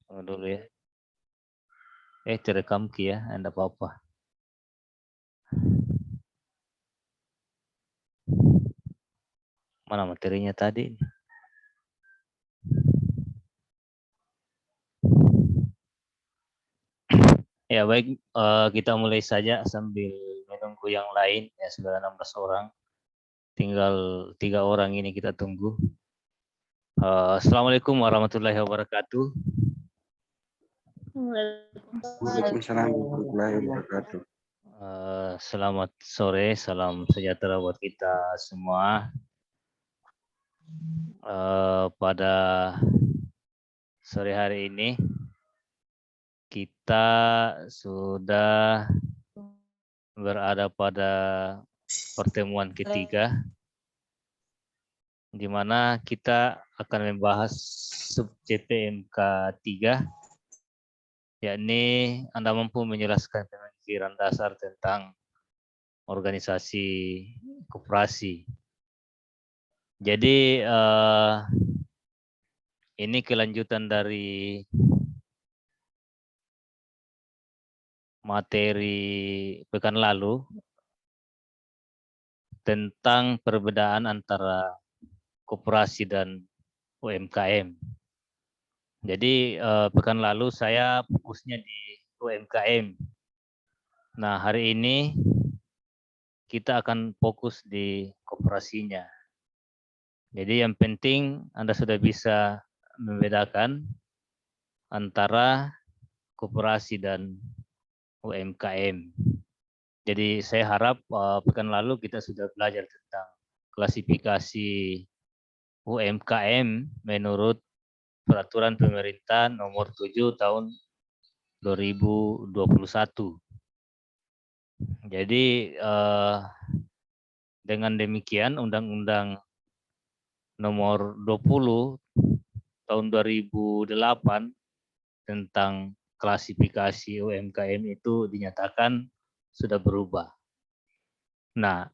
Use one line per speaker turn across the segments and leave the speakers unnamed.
Dulu ya. Terekam Ki ya, enggak apa-apa. Mana materinya tadi? Ya baik, kita mulai saja sambil menunggu yang lain. Ya sudah 16 orang. Tinggal 3 orang ini kita tunggu. Assalamualaikum warahmatullahi wabarakatuh.
Waalaikumsalam warahmatullahi wabarakatuh.
Selamat sore, salam sejahtera buat kita semua. Pada sore hari ini kita sudah berada pada pertemuan ketiga, di mana kita akan membahas sub CPMK 3, yakni Anda mampu menjelaskan pemikiran dasar tentang organisasi koperasi. Jadi ini kelanjutan dari materi pekan lalu tentang perbedaan antara koperasi dan UMKM. Jadi pekan lalu saya fokusnya di UMKM. Nah, hari ini kita akan fokus di koperasinya. Jadi yang penting Anda sudah bisa membedakan antara koperasi dan UMKM. Jadi saya harap pekan lalu kita sudah belajar tentang klasifikasi UMKM menurut Peraturan Pemerintah Nomor 7 Tahun 2021. Jadi dengan demikian Undang-Undang Nomor 20 Tahun 2008 tentang klasifikasi UMKM itu dinyatakan sudah berubah. Nah,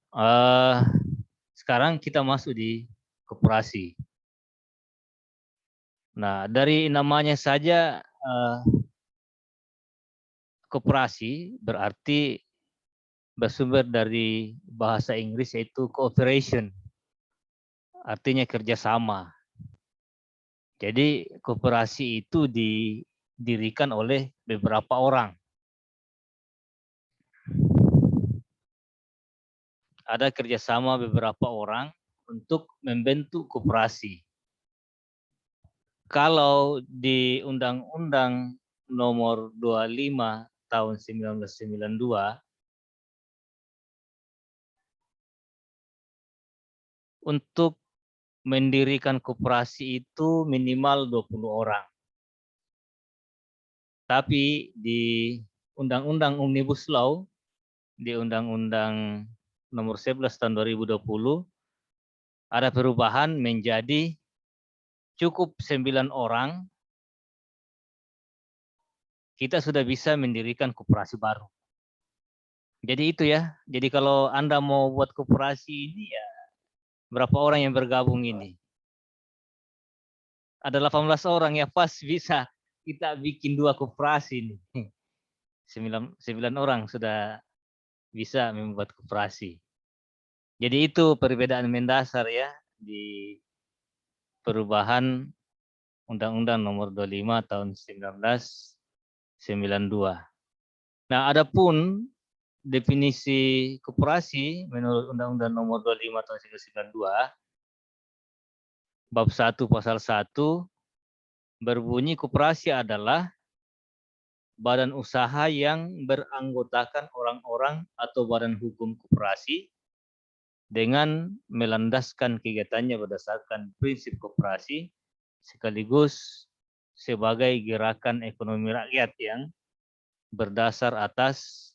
sekarang kita masuk di koperasi. Nah, dari namanya saja koperasi berarti bersumber dari bahasa Inggris yaitu cooperation. Artinya kerjasama. Jadi koperasi itu didirikan oleh beberapa orang. Ada kerjasama beberapa orang untuk membentuk koperasi. Kalau di Undang-Undang Nomor 25 Tahun 1992, untuk mendirikan koperasi itu minimal 20 orang. Tapi di Undang-Undang Omnibus Law, di Undang-Undang Nomor 11 Tahun 2020, ada perubahan menjadi cukup 9 orang, kita sudah bisa mendirikan koperasi baru. Jadi itu ya, jadi kalau Anda mau buat koperasi ini ya, berapa orang yang bergabung ini? Ada 18 orang ya, pas bisa kita bikin 2 koperasi nih. 9 orang sudah bisa membuat koperasi. Jadi itu perbedaan mendasar ya di perubahan Undang-Undang Nomor 25 Tahun 1992. Nah, adapun definisi koperasi menurut Undang-Undang Nomor 25 Tahun 1992 bab 1 pasal 1 berbunyi koperasi adalah badan usaha yang beranggotakan orang-orang atau badan hukum koperasi dengan melandaskan kegiatannya berdasarkan prinsip koperasi sekaligus sebagai gerakan ekonomi rakyat yang berdasar atas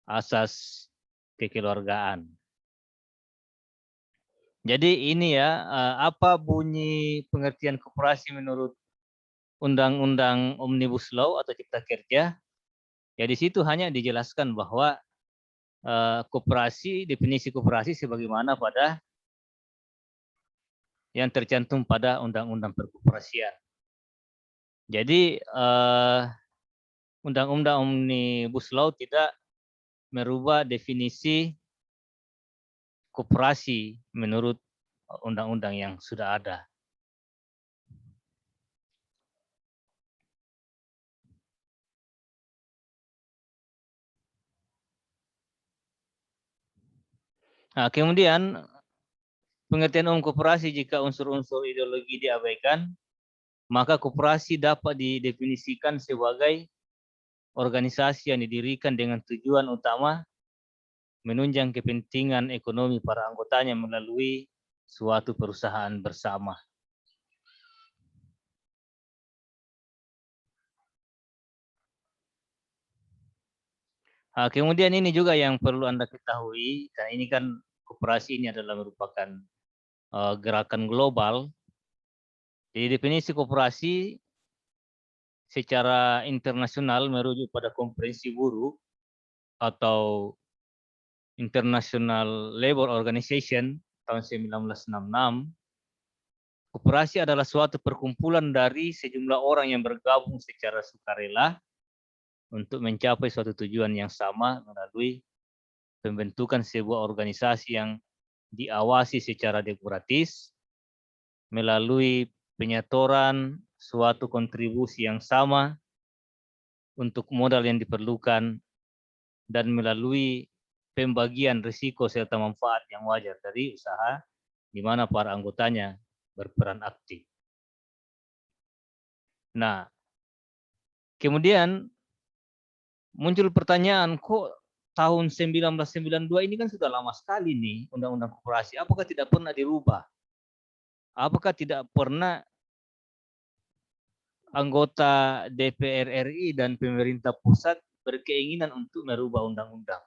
asas kekeluargaan. Jadi ini ya, apa bunyi pengertian koperasi menurut Undang-Undang Omnibus Law atau Cipta Kerja? Ya di situ hanya dijelaskan bahwa koperasi, definisi koperasi sebagaimana pada yang tercantum pada Undang-Undang Perkoperasian. Jadi Undang-Undang Omnibus Law tidak merubah definisi koperasi menurut undang-undang yang sudah ada. Nah, kemudian pengertian umum koperasi jika unsur-unsur ideologi diabaikan, maka koperasi dapat didefinisikan sebagai organisasi yang didirikan dengan tujuan utama menunjang kepentingan ekonomi para anggotanya melalui suatu perusahaan bersama. Kemudian ini juga yang perlu Anda ketahui, karena ini kan koperasi ini adalah merupakan gerakan global. Jadi definisi koperasi secara internasional merujuk pada Konferensi Buruh atau International Labour Organization tahun 1966. Koperasi adalah suatu perkumpulan dari sejumlah orang yang bergabung secara sukarela untuk mencapai suatu tujuan yang sama melalui pembentukan sebuah organisasi yang diawasi secara demokratis melalui penyetoran suatu kontribusi yang sama untuk modal yang diperlukan dan melalui pembagian risiko serta manfaat yang wajar dari usaha di mana para anggotanya berperan aktif. Nah, kemudian muncul pertanyaan, kok tahun 1992 ini kan sudah lama sekali nih Undang-Undang Koperasi, apakah tidak pernah dirubah? Apakah tidak pernah anggota DPR RI dan pemerintah pusat berkeinginan untuk merubah undang-undang?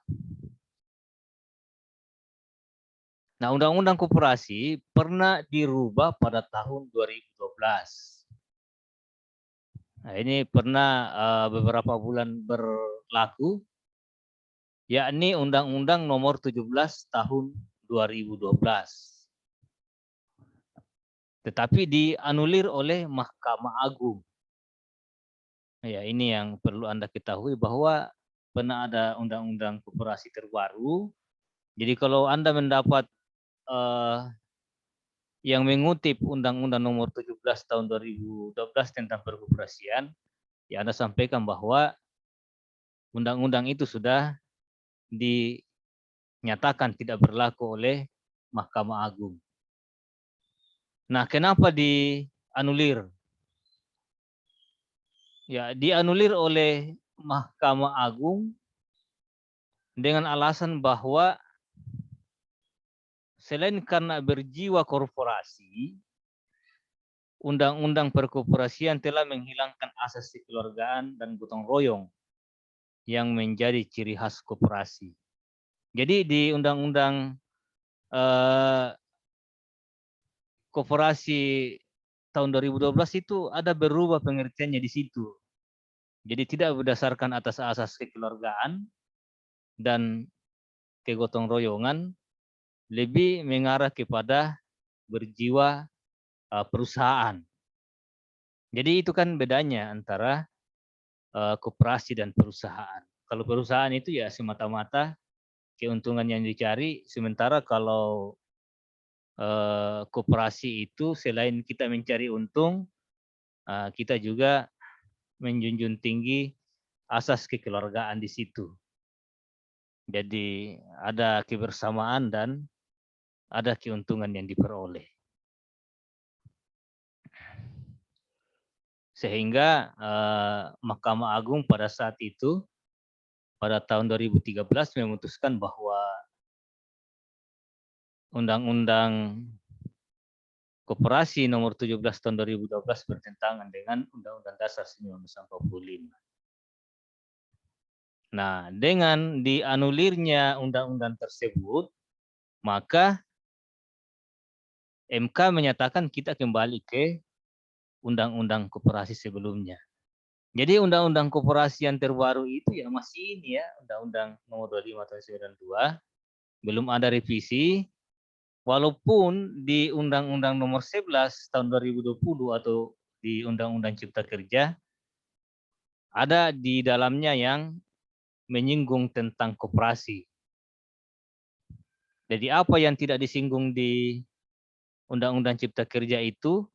Nah, Undang-Undang Koperasi pernah dirubah pada tahun 2012. Nah, ini pernah beberapa bulan berlaku, yakni Undang-Undang Nomor 17 Tahun 2012. Tetapi dianulir oleh Mahkamah Agung. Ya, ini yang perlu Anda ketahui bahwa pernah ada Undang-Undang Koperasi terbaru. Jadi kalau Anda mendapat yang mengutip Undang-Undang Nomor 17 Tahun 2012 tentang perkoperasian, ya Anda sampaikan bahwa undang-undang itu sudah dinyatakan tidak berlaku oleh Mahkamah Agung. Nah, kenapa dianulir? Ya, dianulir oleh Mahkamah Agung dengan alasan bahwa selain karena berjiwa korporasi, Undang-Undang Perkoperasian telah menghilangkan asas kekeluargaan dan gotong royong yang menjadi ciri khas koperasi. Jadi di Undang-Undang Koperasi tahun 2012 itu ada berubah pengertiannya di situ. Jadi tidak berdasarkan atas asas kekeluargaan dan kegotong royongan, lebih mengarah kepada berjiwa perusahaan. Jadi itu kan bedanya antara koperasi dan perusahaan. Kalau perusahaan itu ya semata-mata keuntungan yang dicari, sementara kalau koperasi itu selain kita mencari untung, kita juga menjunjung tinggi asas kekeluargaan di situ. Jadi ada kebersamaan dan ada keuntungan yang diperoleh. Sehingga Mahkamah Agung pada saat itu, pada tahun 2013 memutuskan bahwa Undang-Undang Koperasi Nomor 17 Tahun 2012 bertentangan dengan Undang-Undang Dasar 1945. Nah, dengan dianulirnya undang-undang tersebut, maka MK menyatakan kita kembali ke Undang-Undang Koperasi sebelumnya. Jadi Undang-Undang Koperasi yang terbaru itu ya masih ini ya, Undang-Undang Nomor 25 Tahun 92, belum ada revisi. Walaupun di Undang-Undang Nomor 11 Tahun 2020 atau di Undang-Undang Cipta Kerja, ada di dalamnya yang menyinggung tentang koperasi. Jadi apa yang tidak disinggung di Undang-Undang Cipta Kerja itu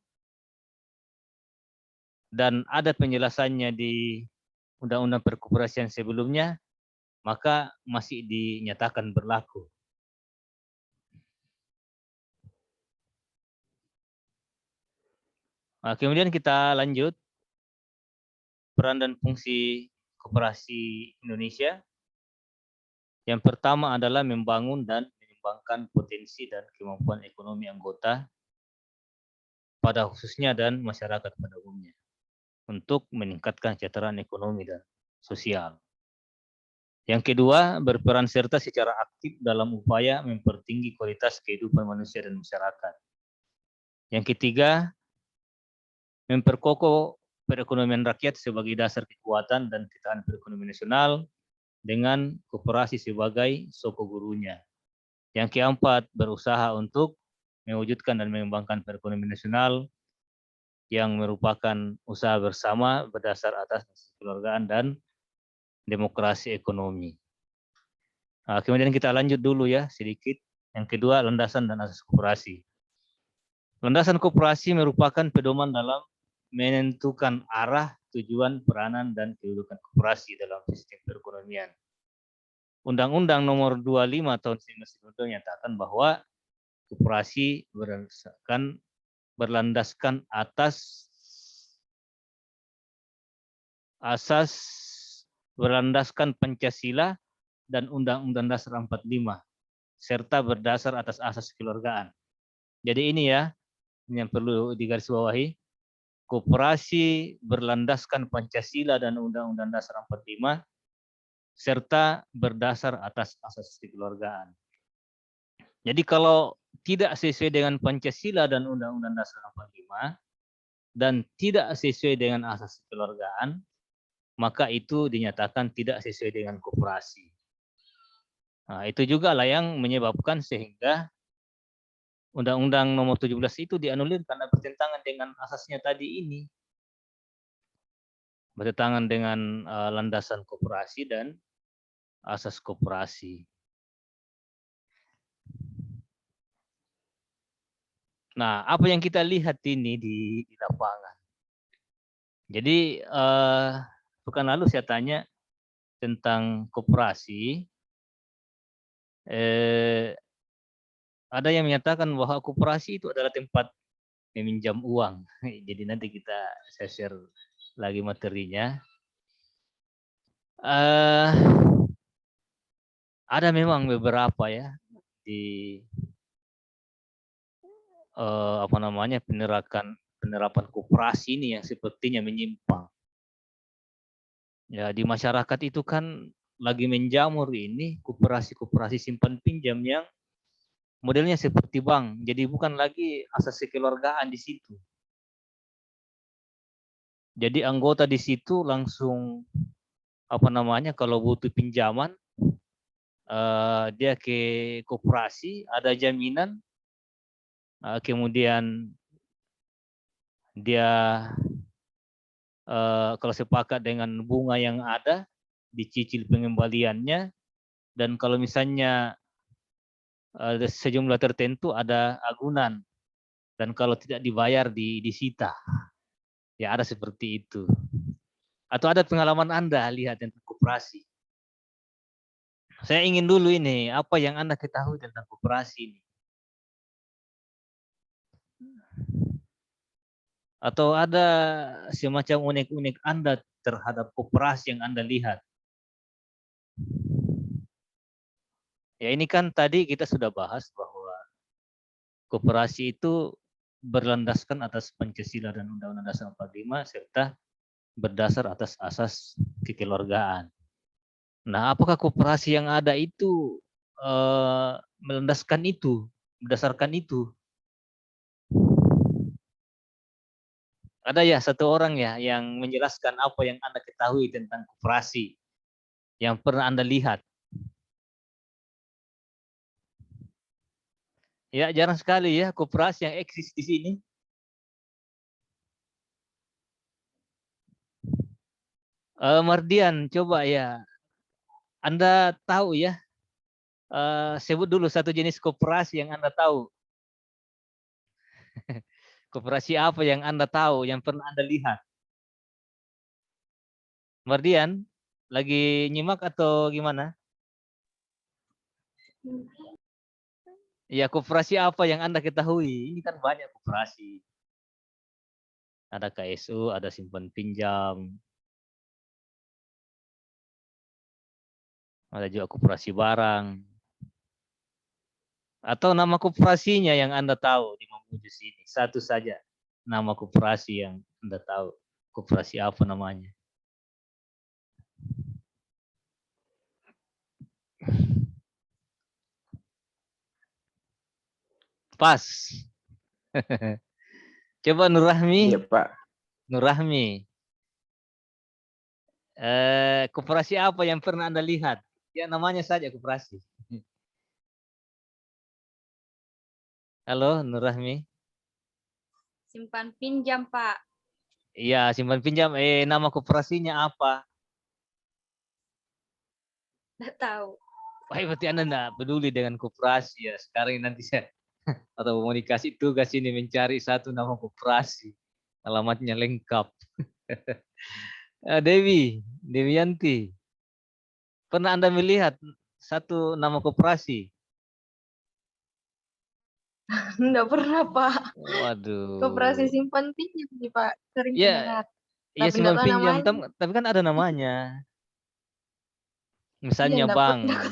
dan ada penjelasannya di Undang-Undang Perkoperasian sebelumnya, maka masih dinyatakan berlaku. Nah, kemudian kita lanjut peran dan fungsi koperasi Indonesia. Yang pertama adalah membangun dan mengembangkan potensi dan kemampuan ekonomi anggota pada khususnya dan masyarakat pada umumnya untuk meningkatkan kesejahteraan ekonomi dan sosial. Yang kedua, berperan serta secara aktif dalam upaya mempertinggi kualitas kehidupan manusia dan masyarakat. Yang ketiga, memperkokoh perekonomian rakyat sebagai dasar kekuatan dan ketahanan perekonomian nasional dengan koperasi sebagai soko gurunya. Yang keempat, berusaha untuk mewujudkan dan mengembangkan perekonomian nasional yang merupakan usaha bersama berdasar atas kekeluargaan dan demokrasi ekonomi. Nah, kemudian kita lanjut dulu ya sedikit. Yang kedua, landasan dan asas koperasi. Landasan koperasi merupakan pedoman dalam menentukan arah, tujuan, peranan, dan kedudukan koperasi dalam sistem perekonomian. Undang-Undang Nomor 25 Tahun 1992 menyatakan bahwa koperasi berlandaskan atas asas berlandaskan Pancasila dan Undang-Undang Dasar 45 serta berdasar atas asas kekeluargaan. Jadi ini ya yang perlu digarisbawahi. Koperasi berlandaskan Pancasila dan Undang-Undang Dasar 45 serta berdasar atas asas kekeluargaan. Jadi kalau tidak sesuai dengan Pancasila dan Undang-Undang Dasar 45 dan tidak sesuai dengan asas kekeluargaan, maka itu dinyatakan tidak sesuai dengan koperasi. Nah, itu juga lah yang menyebabkan sehingga Undang-Undang Nomor 17 itu dianulir karena bertentangan dengan asasnya tadi ini. Bertentangan dengan landasan koperasi dan asas koperasi. Nah, apa yang kita lihat ini di lapangan. Jadi pekan lalu saya tanya tentang koperasi. Ada yang menyatakan bahwa koperasi itu adalah tempat meminjam uang. Jadi nanti saya share lagi materinya. Ada memang beberapa ya di penerapan koperasi ini yang sepertinya menyimpang. Ya di masyarakat itu kan lagi menjamur ini koperasi simpan pinjam yang modelnya seperti bank. Jadi bukan lagi asas kekeluargaan di situ. Jadi anggota di situ langsung kalau butuh pinjaman dia ke koperasi, ada jaminan, kemudian dia kalau sepakat dengan bunga yang ada, dicicil pengembaliannya, dan kalau misalnya sejumlah tertentu ada agunan, dan kalau tidak dibayar disita. Ya ada seperti itu. Atau ada pengalaman Anda lihat tentang koperasi? Saya ingin dulu ini, apa yang Anda ketahui tentang koperasi ini? Atau ada semacam unik-unik Anda terhadap koperasi yang Anda lihat? Ya ini kan tadi kita sudah bahas bahwa koperasi itu berlandaskan atas Pancasila dan Undang-Undang Dasar 45 serta berdasar atas asas kekeluargaan. Nah, apakah koperasi yang ada itu melandaskan itu, berdasarkan itu? Ada ya satu orang ya yang menjelaskan apa yang Anda ketahui tentang koperasi yang pernah Anda lihat. Ya jarang sekali ya koperasi yang eksis di sini. Mardian, coba ya. Anda tahu ya? Sebut dulu satu jenis koperasi yang Anda tahu. Koperasi apa yang Anda tahu, yang pernah Anda lihat? Mardian, lagi nyimak atau gimana? Ya, koperasi apa yang Anda ketahui? Ini kan banyak koperasi. Ada KSU, ada simpan pinjam, ada juga koperasi barang. Atau nama koperasinya yang Anda tahu di Mamuju sini. Satu saja nama koperasi yang Anda tahu. Koperasi apa namanya? Pas. Coba Nur Rahmi.
Iya, Pak.
Nur Rahmi. Koperasi apa yang pernah Anda lihat? Ya namanya saja koperasi. Halo Nur Rahmi.
Simpan pinjam, Pak.
Iya, simpan pinjam. Nama koperasinya apa?
Nggak tahu.
Wah, berarti Anda enggak peduli dengan koperasi ya. Sekarang nanti saya atau komunikasi tugas ini mencari satu nama koperasi. Alamatnya lengkap. Dewi Yanti. Pernah Anda melihat satu nama koperasi?
Nggak pernah, Pak.
Waduh.
Koperasi simpan pinjam nih, Pak. Sering
Ya,
dengar.
iya
Tapi nggak
simpan
tahu
pinjam,
namanya.
tapi kan ada namanya.
Iya,
Misalnya
nggak tahu,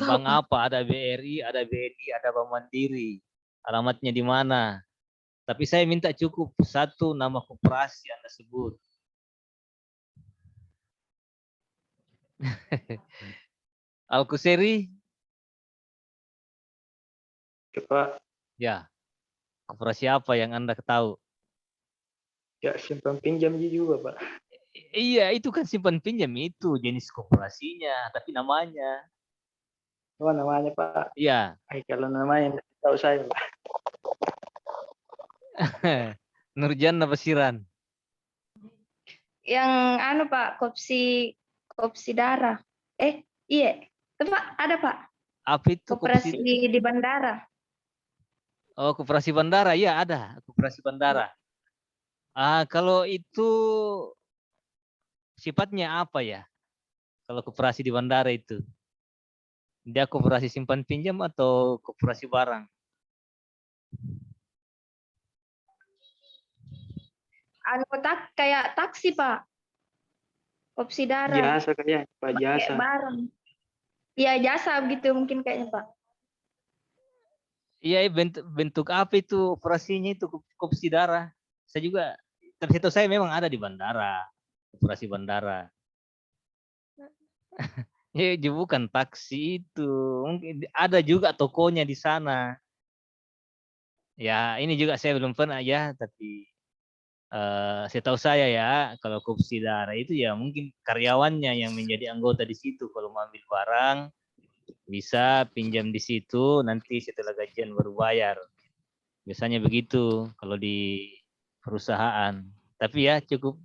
bank
Pak.
apa? Ada BRI, ada BNI, ada Bank Mandiri. Alamatnya di mana? Tapi saya minta cukup satu nama koperasi Anda sebut. Alkuseri?
Pak,
Ya, koperasi apa yang Anda tahu?
ya simpan pinjam juga, Pak.
Iya, itu kan simpan pinjam itu jenis koperasinya, tapi namanya.
Oh, namanya, Pak.
Iya.
Kalau namanya nggak tahu saya, Pak.
Nurjan Basiran.
Yang anu, Pak, kopsi darah. Iya. Itu, Pak, ada, Pak.
Apa itu
Koperasi
koperasi?
di bandara.
Oh, koperasi bandara. Iya, ada koperasi bandara. Kalau itu sifatnya apa ya? Kalau koperasi di bandara itu, dia koperasi simpan pinjam atau koperasi barang?
Anu kayak taksi, Pak. Kopsi darah.
Jasa kayaknya, Pak,
Kayak
jasa.
barang. Iya, jasa gitu mungkin kayaknya, Pak.
Iya, bentuk apa itu operasinya itu koperasi darah? Saya juga, tapi itu saya memang ada di bandara, operasi bandara. Ya, bukan taksi itu, mungkin ada juga tokonya di sana. Ya, ini juga saya belum pernah ya, tapi setahu saya ya, kalau koperasi darah itu ya mungkin karyawannya yang menjadi anggota di situ. Kalau mau ambil barang, bisa pinjam di situ, nanti setelah gajian baru bayar. Biasanya begitu kalau di perusahaan. Tapi ya cukup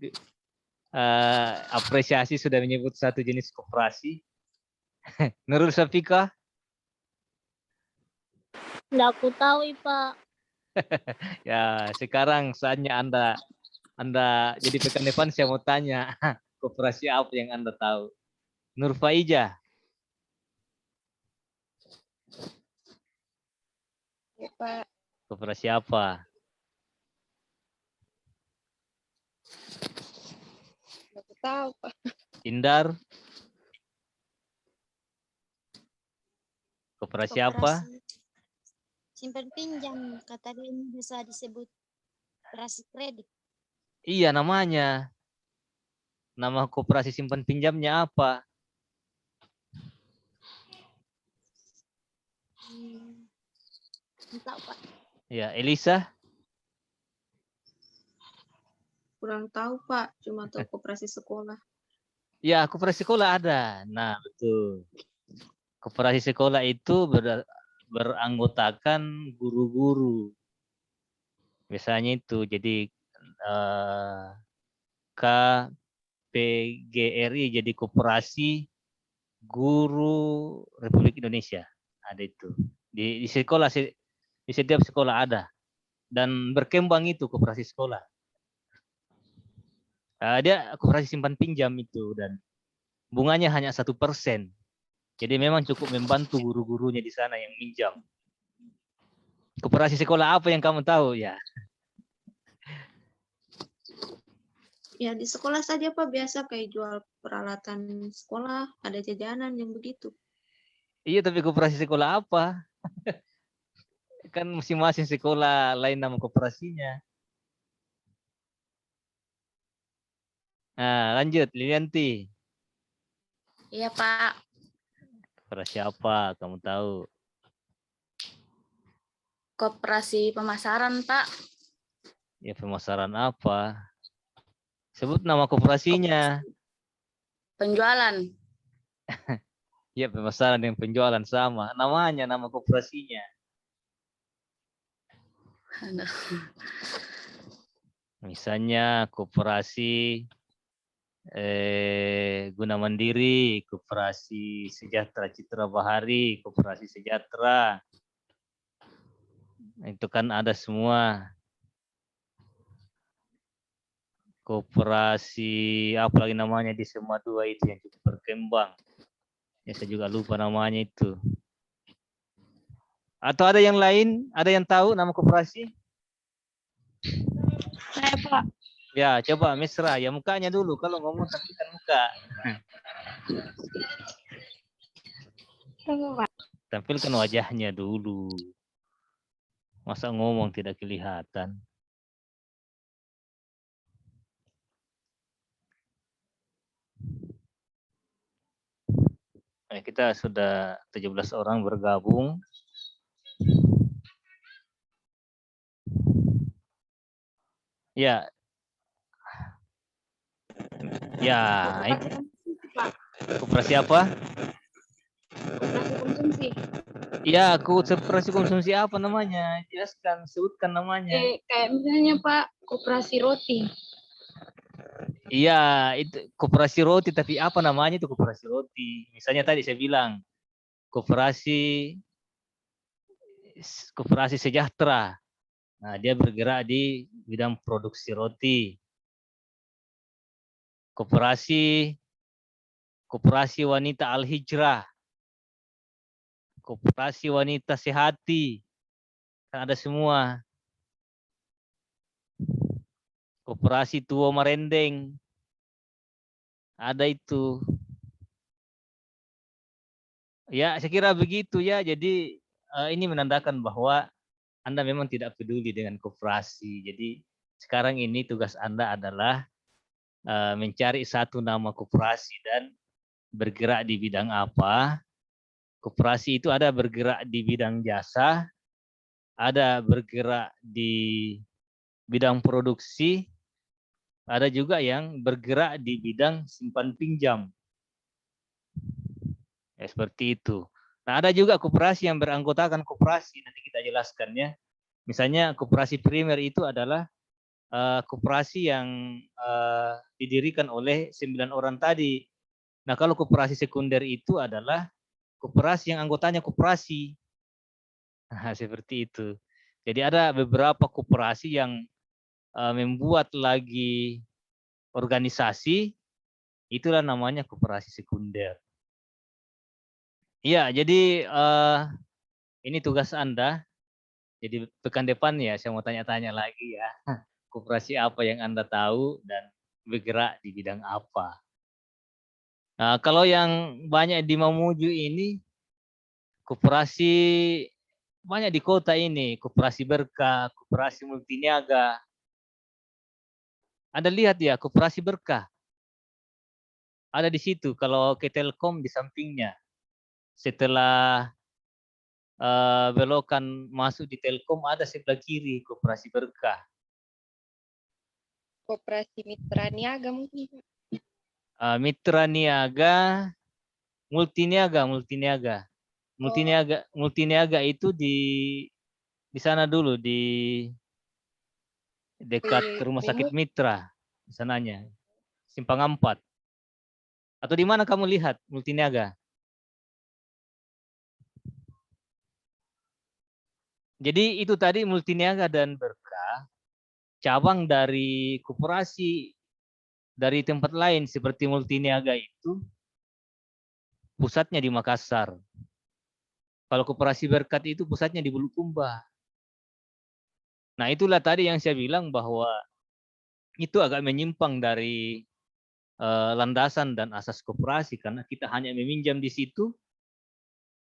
apresiasi sudah menyebut satu jenis koperasi. Nurul Safika?
Nggak aku tahu, Pak.
Ya, sekarang saatnya Anda jadi pekan depan saya mau tanya koperasi apa yang Anda tahu? Nur Faijah?
Ya, Pak.
Koperasi apa?
Nggak tahu, Pak.
Indar? Koperasi apa?
Simpan pinjam, katanya ini bisa disebut operasi kredit.
Iya namanya. Nama koperasi simpan pinjamnya apa?
Entah, Pak.
Ya, Elisa?
Kurang tahu, Pak. Cuma tahu koperasi sekolah.
Ya, koperasi sekolah ada. Nah, betul. Koperasi sekolah itu beranggotakan guru-guru. Biasanya itu. Jadi K KPGRI, jadi Koperasi Guru Republik Indonesia. Ada itu. Di sekolah, di setiap sekolah ada. Dan berkembang itu koperasi sekolah. Dia koperasi simpan pinjam itu, dan bunganya hanya 1%. Jadi memang cukup membantu guru-gurunya di sana yang minjam. Koperasi sekolah apa yang kamu tahu ya?
Ya di sekolah saja Pak, biasa kayak jual peralatan sekolah, ada jajanan yang begitu.
Iya, tapi koperasi sekolah apa? Kan masing-masing sekolah lain nama koperasinya. Nah, lanjut Lilianti.
Iya Pak.
Koperasi apa kamu tahu?
Koperasi pemasaran Pak.
Ya, pemasaran apa? Sebut nama koperasinya.
Penjualan.
Ya, pemasaran dan penjualan sama. Namanya, nama koperasinya. Misalnya koperasi Guna Mandiri, Koperasi Sejahtera Citra Bahari, Koperasi Sejahtera. Itu kan ada semua. Koperasi apalagi namanya di semua dua itu yang cukup berkembang. Ya, saya juga lupa namanya itu. Atau ada yang lain? Ada yang tahu nama koperasi?
Saya Pak.
Ya, coba Mesra. Ya, mukanya dulu. Kalau ngomong tampilkan muka.
Tunggu Pak.
Tampilkan wajahnya dulu. Masa ngomong tidak kelihatan? Kita sudah 17 orang bergabung. Ya. Ya, koperasi apa?
Koperasi konsumsi.
Ya, koperasi konsumsi apa namanya? Jelaskan, sebutkan namanya.
Kayak misalnya Pak, koperasi roti.
Iya, itu koperasi roti, tapi apa namanya itu koperasi roti? Misalnya tadi saya bilang koperasi sejahtera. Nah, dia bergerak di bidang produksi roti. Koperasi wanita Al-Hijrah. Koperasi wanita Sehati. Kan ada semua. Koperasi Tua Marendeng. Ada itu. Ya, saya kira begitu ya. Jadi ini menandakan bahwa Anda memang tidak peduli dengan koperasi. Jadi sekarang ini tugas Anda adalah mencari satu nama koperasi dan bergerak di bidang apa. Koperasi itu ada bergerak di bidang jasa, ada bergerak di bidang produksi, ada juga yang bergerak di bidang simpan pinjam. Ya, seperti itu. Nah, ada juga koperasi yang beranggotakan koperasi, nanti kita jelaskan ya. Misalnya koperasi primer itu adalah koperasi yang didirikan oleh 9 orang tadi. Nah, kalau koperasi sekunder itu adalah koperasi yang anggotanya koperasi. Nah, seperti itu. Jadi ada beberapa koperasi yang membuat lagi organisasi, itulah namanya koperasi sekunder. Iya, jadi ini tugas Anda. Jadi pekan depan ya saya mau tanya-tanya lagi ya. Koperasi apa yang Anda tahu dan bergerak di bidang apa. Nah, kalau yang banyak di Mamuju ini, koperasi banyak di kota ini. Koperasi Berkah, koperasi Multiniaga. Anda lihat ya, koperasi Berkah. Ada di situ, kalau ke Telkom di sampingnya. Setelah belokan masuk di Telkom, ada sebelah kiri koperasi Berkah.
Koperasi Mitra Niaga mungkin.
Mitra Niaga, Multiniaga. Multiniaga itu di sana dulu, di dekat rumah sakit Mitra, di sananya. Simpang 4. Atau di mana kamu lihat Multiniaga? Jadi itu tadi Multiniaga dan Berkah, cabang dari koperasi dari tempat lain seperti Multiniaga itu pusatnya di Makassar. Kalau koperasi Berkat itu pusatnya di Bulukumba. Nah, itulah tadi yang saya bilang bahwa itu agak menyimpang dari landasan dan asas koperasi karena kita hanya meminjam di situ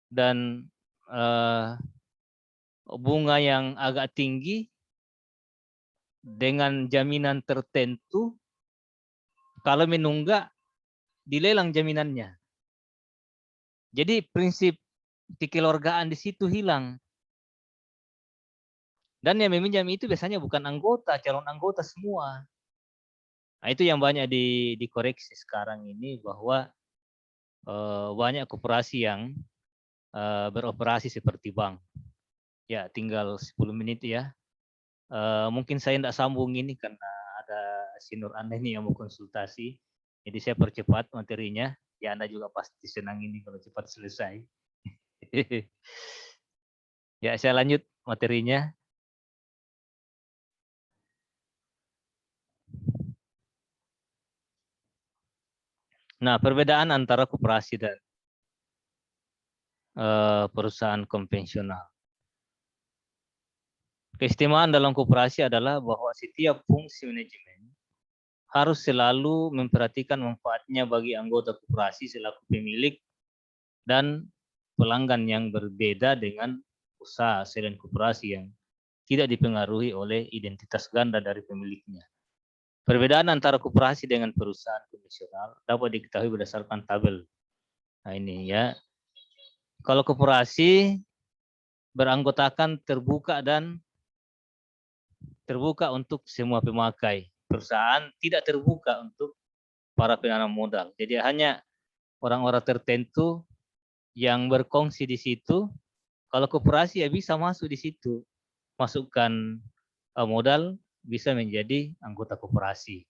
dan bunga yang agak tinggi dengan jaminan tertentu, kalau menunggak dilelang jaminannya. Jadi prinsip kekeluargaan di situ hilang. Dan yang meminjam itu biasanya bukan anggota, calon anggota semua. Nah, itu yang banyak dikoreksi sekarang ini bahwa banyak koperasi yang beroperasi seperti bank. Ya, tinggal 10 menit ya. Mungkin saya tidak sambung ini karena ada Sinur Anda ini yang mau konsultasi. Jadi saya percepat materinya. Ya, Anda juga pasti senang ini kalau cepat selesai. Ya, saya lanjut materinya. Nah, perbedaan antara koperasi dan perusahaan konvensional. Keistimewaan dalam koperasi adalah bahwa setiap fungsi manajemen harus selalu memperhatikan manfaatnya bagi anggota koperasi selaku pemilik dan pelanggan yang berbeda dengan usaha selain koperasi yang tidak dipengaruhi oleh identitas ganda dari pemiliknya. Perbedaan antara koperasi dengan perusahaan konvensional dapat diketahui berdasarkan tabel. Nah, ini ya. Kalau koperasi beranggotakan terbuka untuk semua pemakai. Perusahaan tidak terbuka untuk para penanam modal. Jadi hanya orang-orang tertentu yang berkongsi di situ. Kalau koperasi ya bisa masuk di situ. Masukkan modal, bisa menjadi anggota koperasi.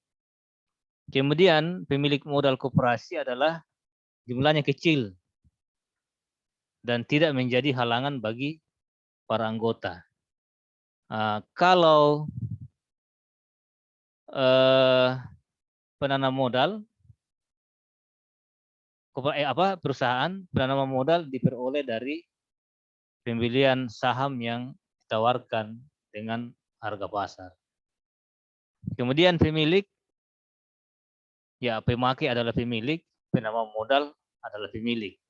Kemudian pemilik modal koperasi adalah jumlahnya kecil dan tidak menjadi halangan bagi para anggota. Kalau penanam modal, perusahaan penanaman modal diperoleh dari pembelian saham yang ditawarkan dengan harga pasar. Kemudian pemilik, ya pemakai adalah pemilik, penanaman modal adalah pemilik.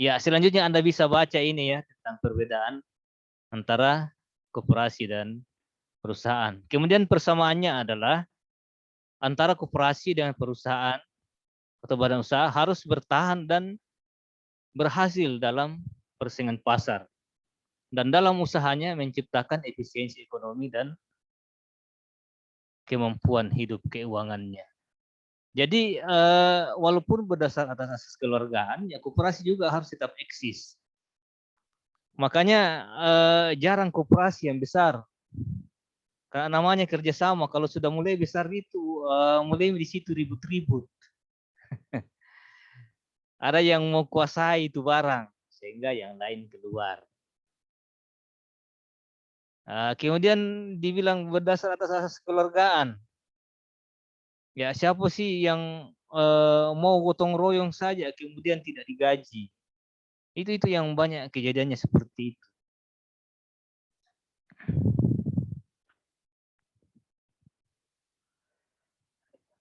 Ya, selanjutnya Anda bisa baca ini ya tentang perbedaan antara koperasi dan perusahaan. Kemudian persamaannya adalah antara koperasi dengan perusahaan atau badan usaha harus bertahan dan berhasil dalam persaingan pasar. Dan dalam usahanya menciptakan efisiensi ekonomi dan kemampuan hidup keuangannya. Jadi walaupun berdasar atas asas kekeluargaan, ya koperasi juga harus tetap eksis. Makanya jarang koperasi yang besar. Karena namanya kerjasama. Kalau sudah mulai besar itu, mulai di situ ribut-ribut. Ada yang mau kuasai itu barang, sehingga yang lain keluar. Kemudian dibilang berdasar atas asas kekeluargaan. Ya siapa sih yang mau gotong royong saja kemudian tidak digaji? Itu yang banyak kejadiannya seperti itu.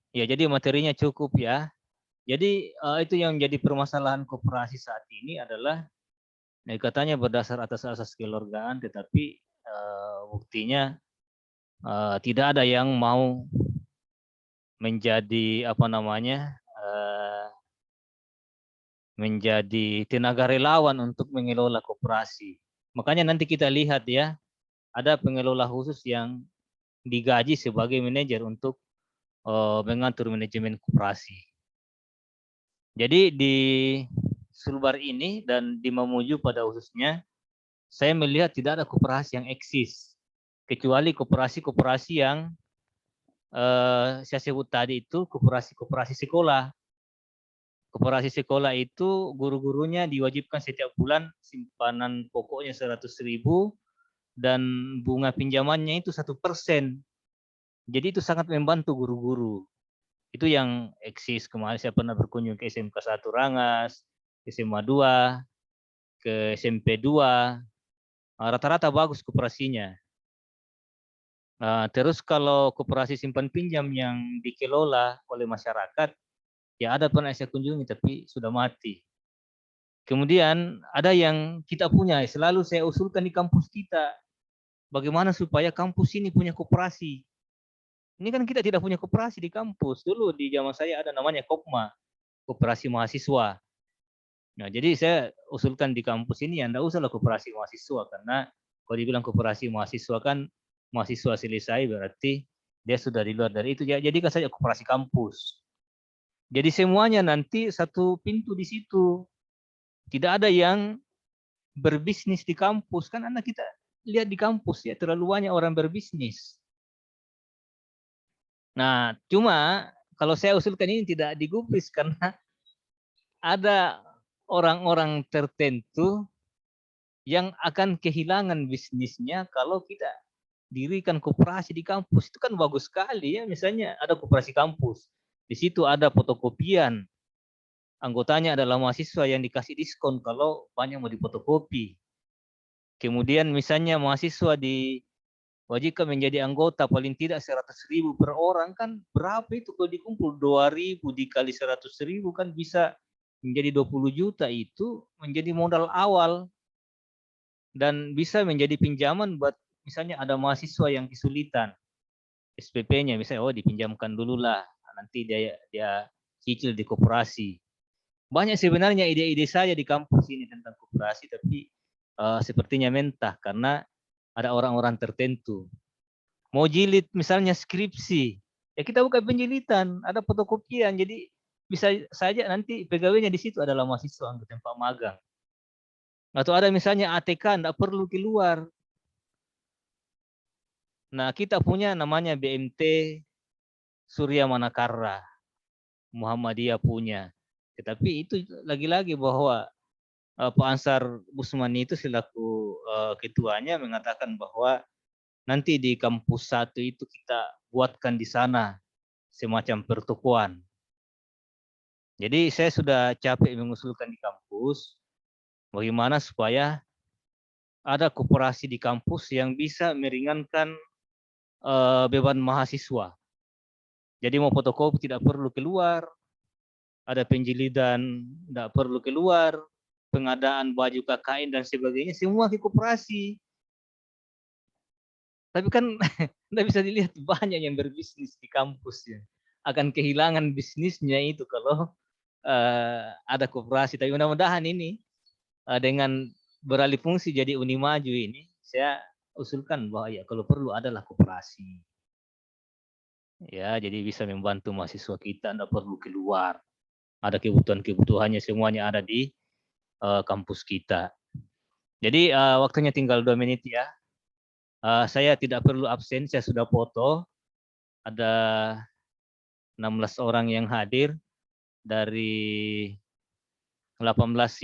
Ya jadi materinya cukup ya. Jadi itu yang menjadi permasalahan koperasi saat ini adalah katanya berdasar atas asas kekeluargaan, tetapi buktinya tidak ada yang mau menjadi menjadi tenaga relawan untuk mengelola koperasi. Makanya nanti kita lihat ya, ada pengelola khusus yang digaji sebagai manajer untuk mengatur manajemen koperasi. Jadi di Sulbar ini dan di Mamuju pada khususnya, saya melihat tidak ada koperasi yang eksis, kecuali koperasi-koperasi yang saya sebut tadi itu koperasi sekolah. Koperasi sekolah itu guru-gurunya diwajibkan setiap bulan simpanan pokoknya 100.000 dan bunga pinjamannya itu 1%. Jadi itu sangat membantu guru-guru. Itu yang eksis. Kemarin saya pernah berkunjung ke SMK 1 Rangas, SMA 2, ke SMP 2. Rata-rata bagus koperasinya. Terus kalau koperasi simpan pinjam yang dikelola oleh masyarakat, ya ada pernah saya kunjungi tapi sudah mati. Kemudian ada yang kita punya, selalu saya usulkan di kampus kita. Bagaimana supaya kampus ini punya koperasi. Ini kan kita tidak punya koperasi di kampus. Dulu di zaman saya ada namanya Kopma, koperasi mahasiswa. Nah, jadi saya usulkan di kampus ini ya enggak usahlah koperasi mahasiswa, karena kalau dibilang koperasi mahasiswa kan mahasiswa selesai berarti dia sudah di luar dari itu. Jadi kan saja koperasi kampus. Jadi semuanya nanti satu pintu di situ. Tidak ada yang berbisnis di kampus. Kan anak kita lihat di kampus ya terlalu banyak orang berbisnis. Nah, cuma kalau saya usulkan ini tidak digubris karena ada orang-orang tertentu yang akan kehilangan bisnisnya kalau kita dirikan koperasi di kampus. Itu kan bagus sekali ya. Misalnya ada koperasi kampus. Di situ ada fotokopian. Anggotanya adalah mahasiswa yang dikasih diskon kalau banyak mau difotokopi. Kemudian misalnya mahasiswa diwajibkan menjadi anggota paling tidak 100.000 per orang, kan berapa itu kalau dikumpul 2.000 dikali 100.000 kan bisa menjadi 20 juta. Itu menjadi modal awal dan bisa menjadi pinjaman buat misalnya ada mahasiswa yang kesulitan SPP-nya, misalnya dipinjamkan dulu lah, nanti dia cicil di koperasi. Banyak sebenarnya ide-ide saya di kampus ini tentang koperasi, tapi sepertinya mentah karena ada orang-orang tertentu. Mau jilid misalnya skripsi, ya kita buka penjilitan, ada fotokopian, jadi bisa saja nanti pegawainya di situ adalah mahasiswa untuk tempat magang. Atau ada misalnya ATK, tidak perlu keluar. Nah, kita punya namanya BMT Surya Manakarra, Muhammadiyah punya. Tetapi itu lagi-lagi bahwa Pak Ansar Busmani itu selaku ketuanya mengatakan bahwa nanti di kampus 1 itu kita buatkan di sana semacam pertukuan. Jadi saya sudah capek mengusulkan di kampus bagaimana supaya ada koperasi di kampus yang bisa meringankan beban mahasiswa. Jadi mau fotokopi tidak perlu keluar, ada penjilidan tidak perlu keluar, pengadaan baju KKN dan sebagainya semua di koperasi. Tapi kan Anda bisa dilihat banyak yang berbisnis di kampus ya. Akan kehilangan bisnisnya itu kalau ada koperasi. Tapi mudah-mudahan ini dengan beralih fungsi jadi Unimaju ini, saya usulkan bahwa ya kalau perlu adalah koperasi. Ya, jadi bisa membantu mahasiswa kita, Anda perlu keluar. Ada kebutuhan-kebutuhannya semuanya ada di kampus kita. Jadi waktunya tinggal 2 menit ya. Saya tidak perlu absen, saya sudah foto. Ada 16 orang yang hadir dari 18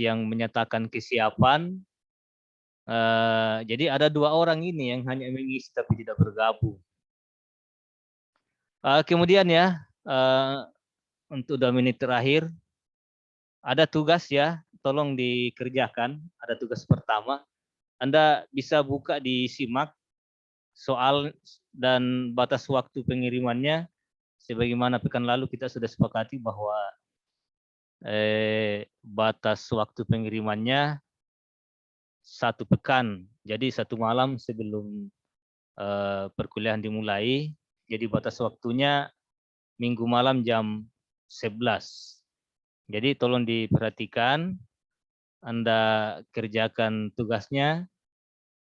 yang menyatakan kesiapan. Jadi ada 2 orang ini yang hanya mengisi tapi tidak bergabung. Kemudian ya, untuk 2 menit terakhir, ada tugas ya, tolong dikerjakan. Ada tugas pertama, Anda bisa buka di simak soal dan batas waktu pengirimannya. Sebagaimana pekan lalu kita sudah sepakati bahwa batas waktu pengirimannya 1 pekan. Jadi 1 malam sebelum perkuliahan dimulai. Jadi batas waktunya Minggu malam jam 11. Jadi tolong diperhatikan, Anda kerjakan tugasnya,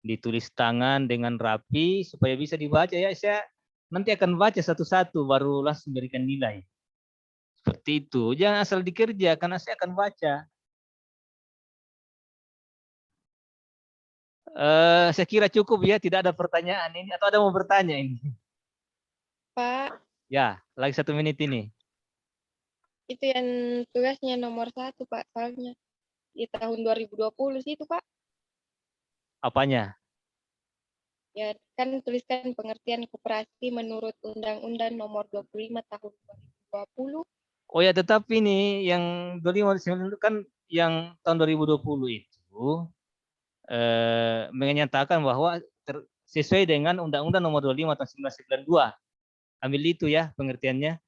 ditulis tangan dengan rapi supaya bisa dibaca ya. Saya nanti akan baca satu-satu baru langsung berikan nilai. Seperti itu. Jangan asal dikerja karena saya akan baca. Saya kira cukup ya, tidak ada pertanyaan ini atau ada mau bertanya ini?
Pak,
Ya, lagi 1 menit ini.
Itu yang tugasnya nomor 1, Pak. Soalnya di tahun 2020 sih itu, Pak.
Apanya?
Ya, kan tuliskan pengertian koperasi menurut Undang-Undang nomor 25 tahun 2020.
Oh ya, tetapi nih yang 25 itu kan yang tahun 2020 itu menyatakan bahwa sesuai dengan Undang-Undang nomor 25 tahun 1992. Ambil itu ya pengertiannya.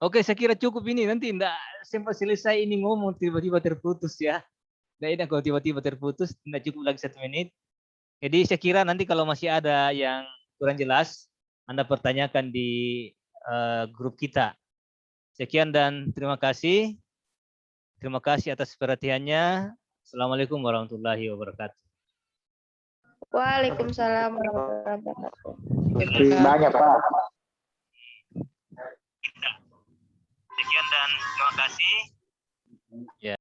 Oke, saya kira cukup ini. Nanti enggak sempat selesai ini ngomong tiba-tiba terputus ya. Nah, ini kalau tiba-tiba terputus, enggak cukup lagi 1 menit. Jadi saya kira nanti kalau masih ada yang kurang jelas, Anda pertanyakan di grup kita. Sekian dan terima kasih. Terima kasih atas perhatiannya. Assalamualaikum warahmatullahi wabarakatuh.
Waalaikumsalam warahmatullahi wabarakatuh.
Terima kasih banyak, Pak.
Sekian dan terima kasih. Ya.